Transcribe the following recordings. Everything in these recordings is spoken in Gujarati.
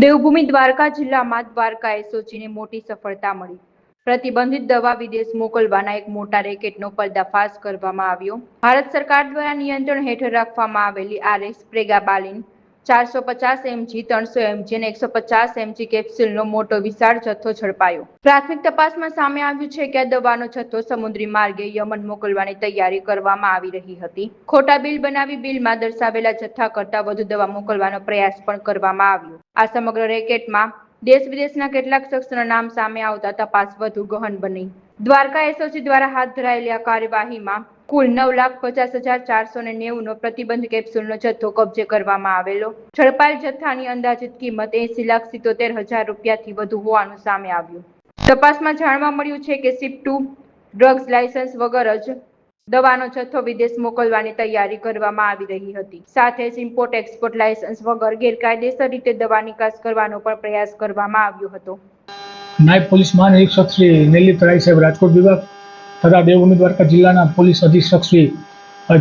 દેવભૂમિ દ્વારકા જિલ્લામાં દ્વારકા એસઓજીને મોટી સફળતા મળી। પ્રતિબંધિત દવા વિદેશ મોકલવાના એક મોટા રેકેટનો પર્દાફાશ કરવામાં આવ્યો। ભારત સરકાર દ્વારા નિયંત્રણ હેઠળ રાખવામાં આવેલી આરએસ પ્રેગાબાલિન 450 mg, 300 mg અને 150 mg કેપ્સ્યુલનો મોટો વિશાળ જથ્થો ઝડપાયો। પ્રાથમિક તપાસમાં સામે આવ્યું છે કે આ દવાનો જથ્થો સમુદ્રી માર્ગે યમન મોકલવાની તૈયારી કરવામાં આવી રહી હતી। ખોટા બિલ બનાવી બિલમાં દર્શાવેલા જથ્થા કરતાં વધુ દવા મોકલવાનો પ્રયાસ પણ કરવામાં આવ્યો। આ સમગ્ર રેકેટમાં દેશ વિદેશના કેટલાક શખ્સોના નામ સામે આવતા તપાસ વધુ ગહન બની। દ્વારકા એસઓજી દ્વારા હાથ ધરાયેલી આ કાર્યવાહીમાં કુલ 9,50,490 નો પ્રતિબંધ કેપ્સ્યુલનો જથ્થો કબજે કરવામાં આવેલો। ઝડપાયેલ જથ્થાની અંદાજિત કિંમત 80,77,000 રૂપિયાથી વધુ હોવાનું સામે આવ્યું। તપાસમાં જાણવા મળ્યું છે કે શિપ ટુ ડ્રગ્સ લાયસન્સ વગર જ દવાનો જથ્થો વિદેશ મોકલવાની તૈયારી કરવામાં આવી રહી હતી। સાથે જ ઇમ્પોર્ટ એક્સપોર્ટ લાયસન્સ વગર ગેરકાયદેસર રીતે દવા નિકાસ કરવાનો પણ પ્રયાસ કરવામાં આવ્યો હતો। નાયબ પોલીસ મહાનિરીક્ષક શ્રી નેલી તરાઈ સાહેબ રાજકોટ વિભાગ તથા દેવભૂમિ દ્વારકા જિલ્લાના પોલીસ અધિક્ષક શ્રી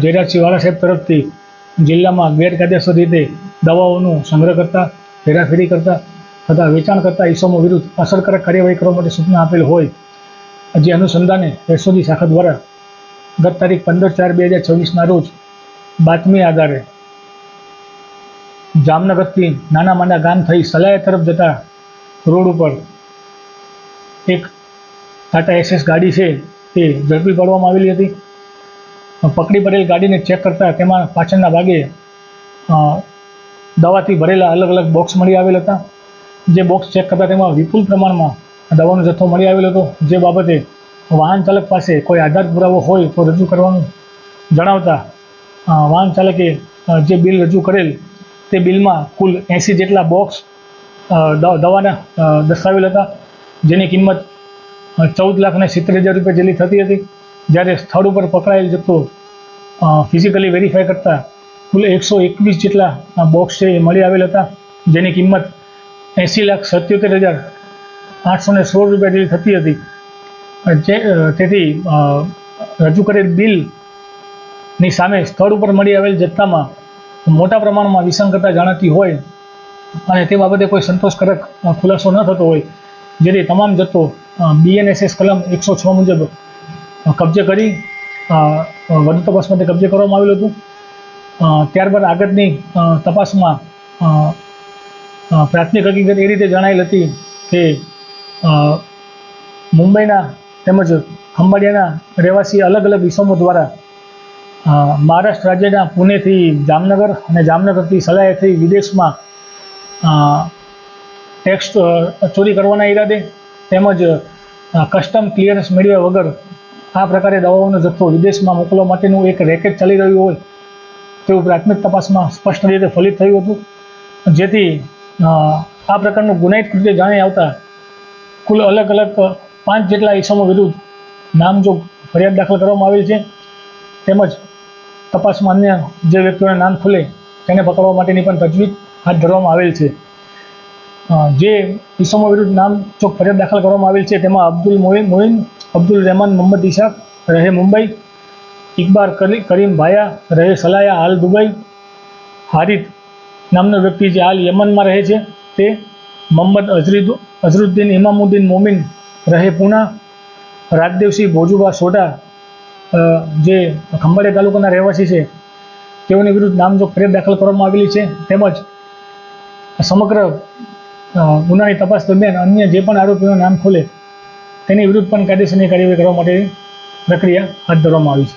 જયરાજસિંહ વાળા સાહેબ તરફથી જિલ્લામાં ગેરકાયદેસર રીતે દવાઓનો સંગ્રહ કરતા, હેરાફેરી કરતા તથા વેચાણ કરતા ઇસમો વિરુદ્ધ અસરકારક કાર્યવાહી કરવા માટે સૂચના આપેલ હોય, જે અનુસંધાને એસઓજી શાખા દ્વારા ગત તારીખ 15/4/2024ના રોજ બાતમી આધારે જામનગરથી નાના માંડા ગામ થઈ સલાયા તરફ જતા રોડ ઉપર એક ટાટા એસએસ ગાડી છે તે ઝડપી પાડવામાં આવેલી હતી। પકડી પડેલ ગાડીને ચેક કરતા તેમાં પાછળના ભાગે દવાથી ભરેલા અલગ અલગ બોક્સ મળી આવેલ હતા। જે બોક્સ ચેક કરતા તેમાં વિપુલ પ્રમાણમાં દવાનો જથ્થો મળી આવેલો હતો। જે બાબતે વાહન ચાલક પાસે કોઈ આધાર પુરાવો હોય તો રજૂ કરવાનું જણાવતા વાહન ચાલકે જે બિલ રજૂ કરેલ તે બિલમાં કુલ 80 જેટલા બોક્સ દવાના દર્શાવેલ હતા, જેની કિંમત 14,70,000 રૂપિયા જેટલી થતી હતી। જ્યારે સ્થળ ઉપર પકડાયેલ જથ્થો ફિઝિકલી વેરીફાઈ કરતા કુલ 121 જેટલા બોક્સ છે એ મળી આવેલ હતા, જેની કિંમત 80,77,816 રૂપિયા જેટલી થતી હતી। તેથી રજૂ કરેલ બિલની સામે સ્થળ ઉપર મળી આવેલ જથ્થામાં મોટા પ્રમાણમાં વિસંગતતા જણાતી હોય અને તે બાબતે કોઈ સંતોષકારક ખુલાસો ન થતો હોય, જેથી તમામ જથ્થો BNSS કલમ 106 મુજબ કબજે કરી વધુ તપાસ માટે કબજે કરવામાં આવેલું હતું। ત્યારબાદ આગળની તપાસમાં પ્રાથમિક હકીકત એ રીતે જણાયેલ હતી કે મુંબઈના તેમજ ખંભાળિયાના રહેવાસી અલગ અલગ ઇસમો દ્વારા મહારાષ્ટ્ર રાજ્યના પુણેથી જામનગર અને જામનગરથી સલાયા થઈ વિદેશમાં ટેક્સ ચોરી કરવાના ઈરાદે તેમજ કસ્ટમ ક્લિયરન્સ મેળવ્યા વગર આ પ્રકારે દવાઓનો જથ્થો વિદેશમાં મોકલવા માટેનું એક રેકેટ ચાલી રહ્યું હોય તેવું પ્રાથમિક તપાસમાં સ્પષ્ટ રીતે ફલિત થયું હતું। જેથી આ પ્રકારનું ગુનાહિત કૃત્ય જાણી આવતા કુલ અલગ અલગ 5 જેટલા ઇસમો વિરુદ્ધ નામજોગ ફરિયાદ દાખલ કરવામાં આવેલ છે, તેમજ તપાસમાં અન્ય જે વ્યક્તિઓના નામ ખુલે તેને પકડવા માટેની પણ તજવીજ હાથ ધરવામાં આવેલ છે। જે ઇસમો વિરુદ્ધ નામજોગ ફરિયાદ દાખલ કરવામાં આવેલ છે તેમાં અબ્દુલ મોઇન, અબ્દુલ રહેમાન મોહમ્મદ ઇશાક રહે મુંબઈ, ઇકબાર કરીમ ભાયા રહે સલાયા હાલ દુબઈ, હારિત નામનો વ્યક્તિ જે હાલ યમનમાં રહે છે તે, મોહમ્મદ અઝરુદ્દીન ઇમામુદ્દીન મોમિન રહે પૂના, રાજદેવસિંહ ભોજુબા સોઢા જે ખંભાળિયા તાલુકાના રહેવાસી છે તેઓની વિરુદ્ધ નામજોગ ફરિયાદ દાખલ કરવામાં આવેલી છે। તેમજ સમગ્ર ગુનાની તપાસ દરમિયાન અન્ય જે પણ આરોપીઓના નામ ખુલે તેની વિરુદ્ધ પણ કાયદેસરની કાર્યવાહી કરવા માટેની પ્રક્રિયા હાથ ધરવામાં આવી છે।